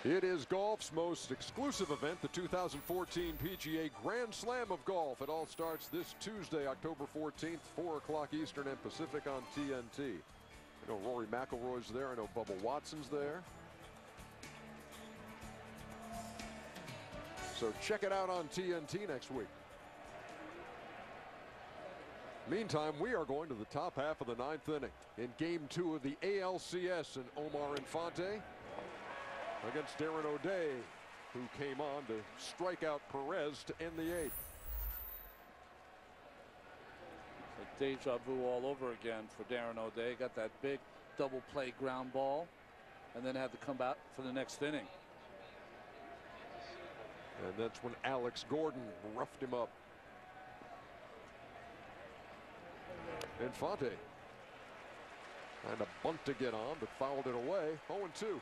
It is golf's most exclusive event, the 2014 PGA Grand Slam of Golf. It all starts this Tuesday, October 14th, 4 o'clock Eastern and Pacific on TNT. I know Rory McIlroy's there. I know Bubba Watson's there. So check it out on TNT next week. Meantime, we are going to the top half of the 9th inning in Game 2 of the ALCS, and Omar Infante against Darren O'Day, who came on to strike out Perez to end the 8th. A deja vu all over again for Darren O'Day. Got that big double play ground ball and then had to come back for the next inning. And that's when Alex Gordon roughed him up. Infante and a bunt to get on, but fouled it away. 0-2.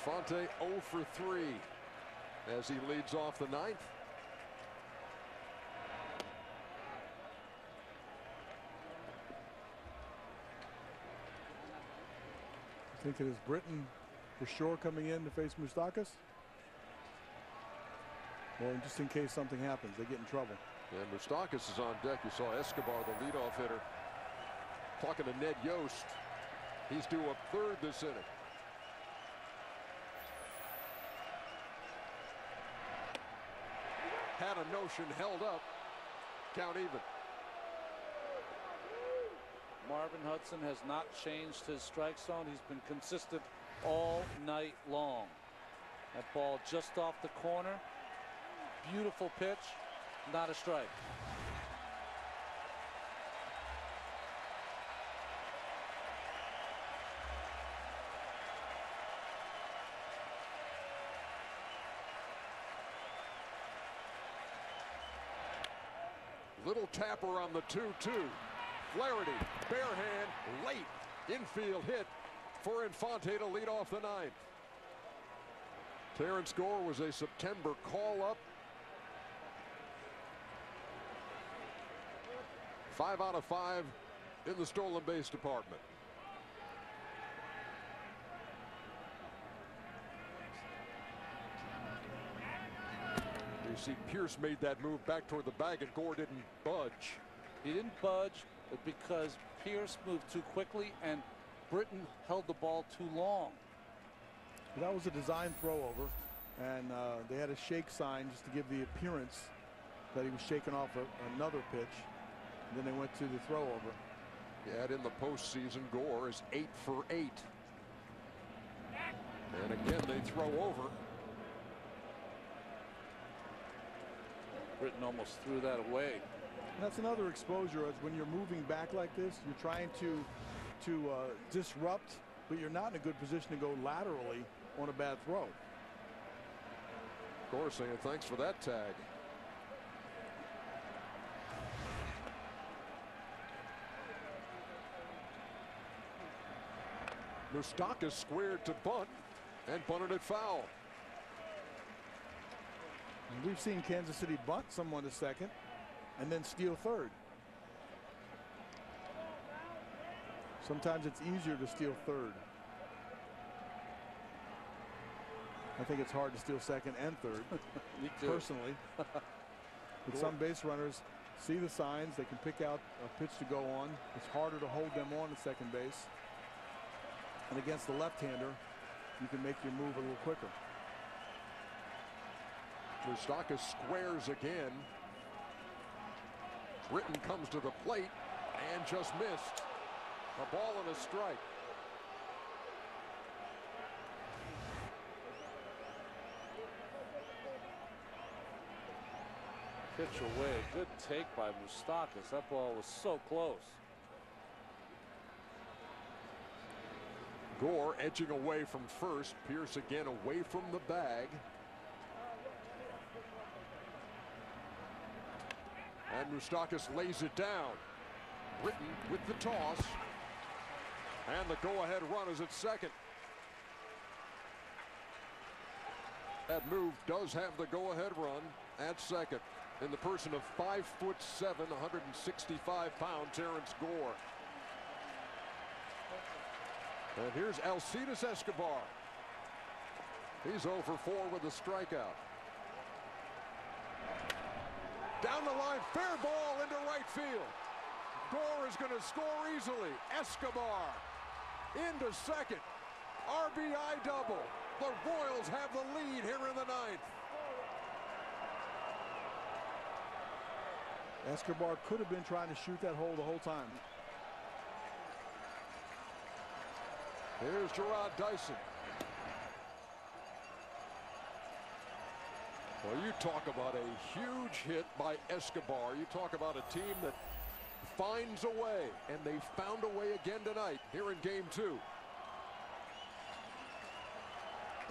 Infante 0 for 3 as he leads off the 9th. I think it is Britton for sure coming in to face Moustakas. Or just in case something happens, they get in trouble. And Moustakas is on deck. You saw Escobar, the leadoff hitter, talking to Ned Yost. He's due up third this inning. Had a notion, held up, count even. Marvin Hudson has not changed his strike zone. He's been consistent all night long. That ball just off the corner. Beautiful pitch, not a strike. Little tapper on the 2-2. Flaherty, bare hand, late infield hit for Infante to lead off the 9th. Terrence Gore was a September call-up. 5 out of 5 in the stolen base department. You see Pierce made that move back toward the bag, and Gore didn't budge. He didn't budge because Pierce moved too quickly and Britton held the ball too long. That was a design throw over, and they had a shake sign just to give the appearance that he was shaking off another pitch. And then they went to the throw over. Yet in the postseason, Gore is 8 for 8. And again, they throw over. Britton almost threw that away. And that's another exposure, as when you're moving back like this, you're trying to disrupt, but you're not in a good position to go laterally on a bad throw. Gore saying thanks for that tag. Moustakas squared to bunt and bunted it foul. And we've seen Kansas City bunt someone to second and then steal third. Sometimes it's easier to steal third. I think it's hard to steal second and third. Me too. Personally. But some base runners see the signs. They can pick out a pitch to go on. It's harder to hold them on at second base. And against the left-hander, you can make your move a little quicker. Moustakas squares again. Britton comes to the plate and just missed. A ball and a strike. Pitch away. Good take by Moustakas. That ball was so close. Gore edging away from first. Pierce again away from the bag. And Moustakas lays it down. Britton with the toss. And the go-ahead run is at second. That move does have the go-ahead run at second in the person of 5'7", 165-pound Terrence Gore. And here's Alcides Escobar. He's 0 for 4 with a strikeout. Down the line, fair ball into right field. Gore is going to score easily. Escobar into second. RBI double. The Royals have the lead here in the ninth. Escobar could have been trying to shoot that hole the whole time. Here's Gerard Dyson. Well, you talk about a huge hit by Escobar. You talk about a team that finds a way, and they found a way again tonight here in game 2.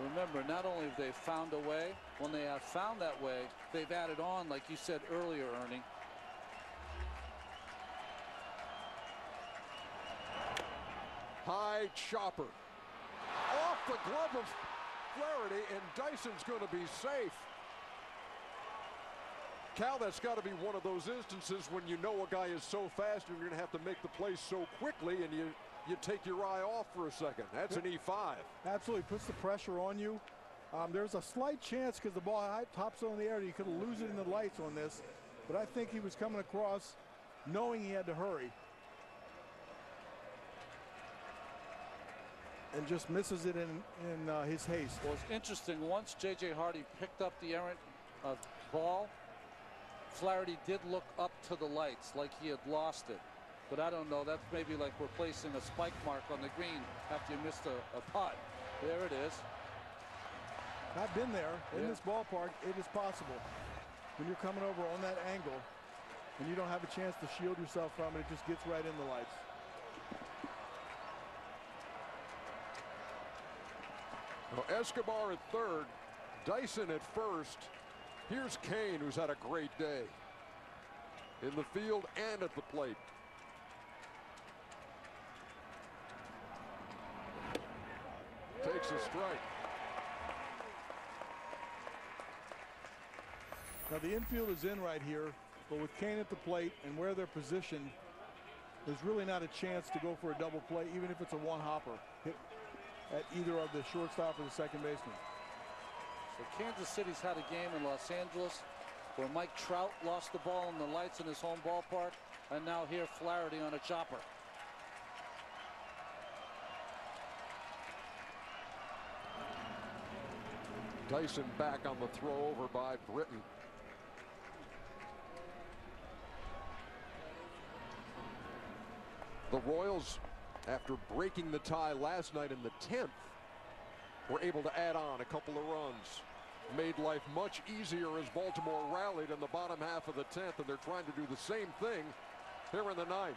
Remember, not only have they found a way, when they have found that way, they've added on, like you said earlier, Ernie. High chopper. Off the glove of Flaherty, and Dyson's going to be safe. Cal, that's got to be one of those instances when you know a guy is so fast and you're going to have to make the play so quickly, and you take your eye off for a second. That's an E5. Absolutely puts the pressure on you. There's a slight chance because the ball tops on the air. You could lose it in the lights on this, but I think he was coming across knowing he had to hurry. And just misses it in his haste. Well, it's interesting. Once J.J. Hardy picked up the errant ball, Flaherty did look up to the lights like he had lost it. But I don't know. That's maybe like replacing a spike mark on the green after you missed a putt. There it is. I've been there in this ballpark. It is possible. When you're coming over on that angle and you don't have a chance to shield yourself from it, it just gets right in the lights. Well, Escobar at third, Dyson at first. Here's Kane, who's had a great day in the field and at the plate. Takes a strike. Now the infield is in right here, but with Kane at the plate and where they're positioned, there's really not a chance to go for a double play, even if it's a one-hopper hit at either of the shortstop or the second baseman. So Kansas City's had a game in Los Angeles where Mike Trout lost the ball in the lights in his home ballpark, and now here Flaherty on a chopper. Dyson back on the throw over by Britton. The Royals, after breaking the tie last night in the 10th, were able to add on a couple of runs. Made life much easier as Baltimore rallied in the bottom half of the 10th, and they're trying to do the same thing here in the 9th.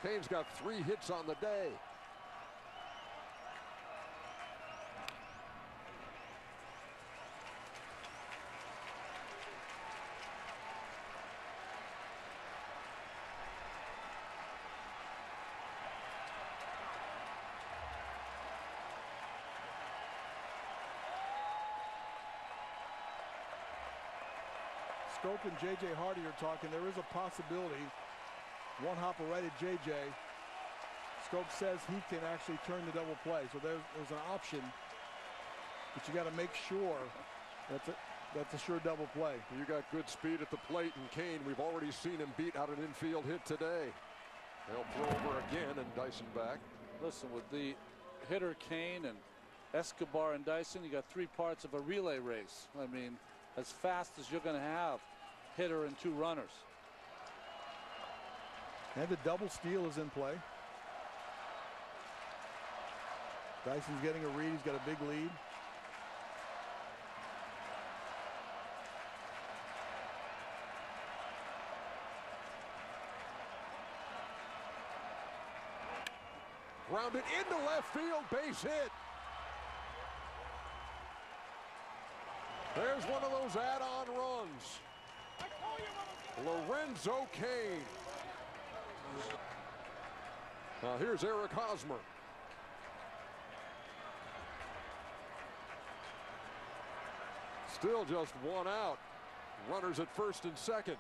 Kane's got 3 hits on the day. Scope and J.J. Hardy are talking. There is a possibility. One hopper right at J.J. Scope says he can actually turn the double play. So there's an option, but you got to make sure that's a sure double play. You got good speed at the plate, and Kane, we've already seen him beat out an infield hit today. They'll throw over again, and Dyson back. Listen, with the hitter Kane and Escobar and Dyson, you got 3 parts of a relay race. I mean, as fast as you're going to have hitter and 2 runners. And the double steal is in play. Dyson's getting a read. He's got a big lead. Grounded into left field, base hit. There's one of those add-on runs. Lorenzo Cain. Now here's Eric Hosmer. Still just one out. Runners at first and second.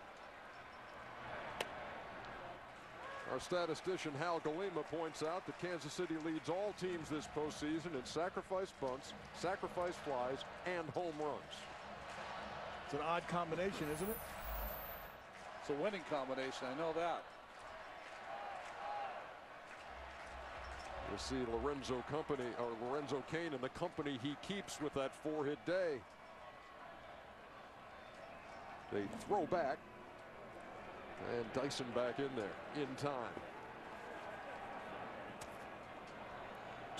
Our statistician Hal Galima points out that Kansas City leads all teams this postseason in sacrifice bunts, sacrifice flies, and home runs. It's an odd combination, isn't it? It's a winning combination, I know that. We'll see Lorenzo Cain and the company he keeps with that 4-hit day. They throw back, and Dyson back in there in time.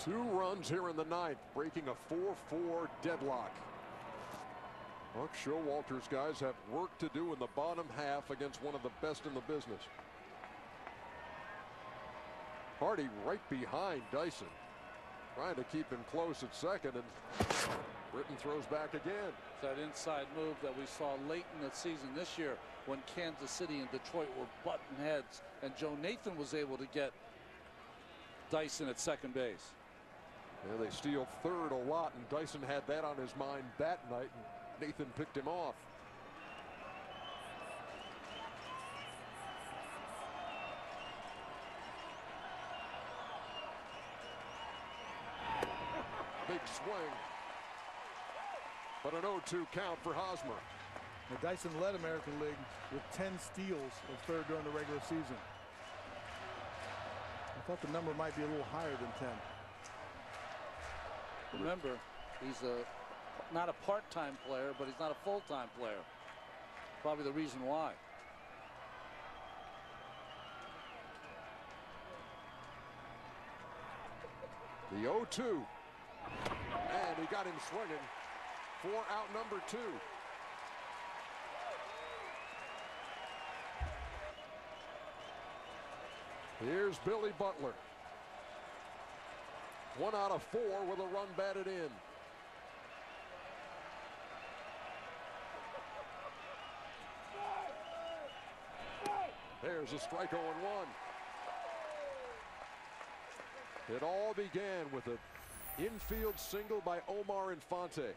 2 runs here in the 9th, breaking a 4-4 deadlock. Buck Showalter's guys have work to do in the bottom half against one of the best in the business. Hardy right behind Dyson, trying to keep him close at second, and Britton throws back again. That inside move that we saw late in the season this year when Kansas City and Detroit were butting heads, and Joe Nathan was able to get Dyson at second base. Yeah, they steal third a lot, and Dyson had that on his mind that night, and Nathan picked him off. Big swing, but an 0-2 count for Hosmer. Now Dyson led American League with 10 steals of third during the regular season. I thought the number might be a little higher than 10. Remember, he's not a part-time player, but he's not a full-time player. Probably the reason why. The 0-2. And he got him swinging for out number 2. Here's Billy Butler. 1 out of 4 with a run batted in. There's a strike 0-1. It all began with an infield single by Omar Infante.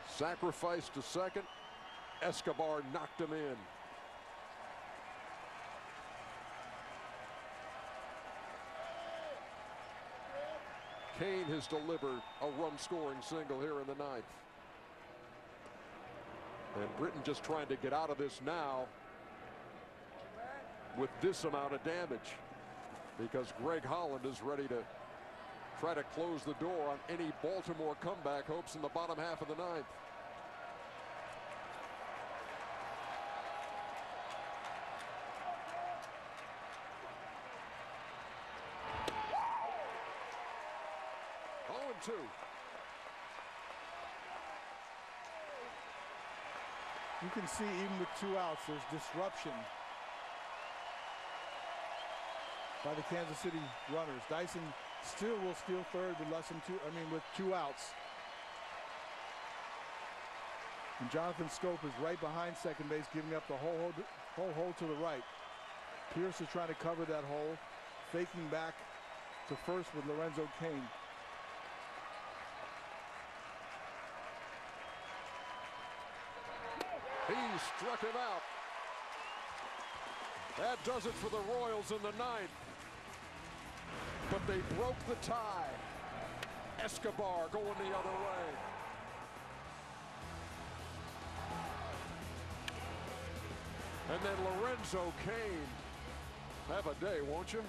Sacrifice to second. Escobar knocked him in. Cain has delivered a run-scoring single here in the 9th. And Britton just trying to get out of this now with this amount of damage, because Greg Holland is ready to try to close the door on any Baltimore comeback hopes in the bottom half of the 9th. Two. You can see even with 2 outs, there's disruption by the Kansas City runners. Dyson still will steal third with with 2 outs. And Jonathan Scope is right behind second base, giving up the whole hole to the right. Pierce is trying to cover that hole, faking back to first with Lorenzo Cain. He struck him out. That does it for the Royals in the 9th. But they broke the tie. Escobar going the other way. And then Lorenzo Cain. Have a day, won't you?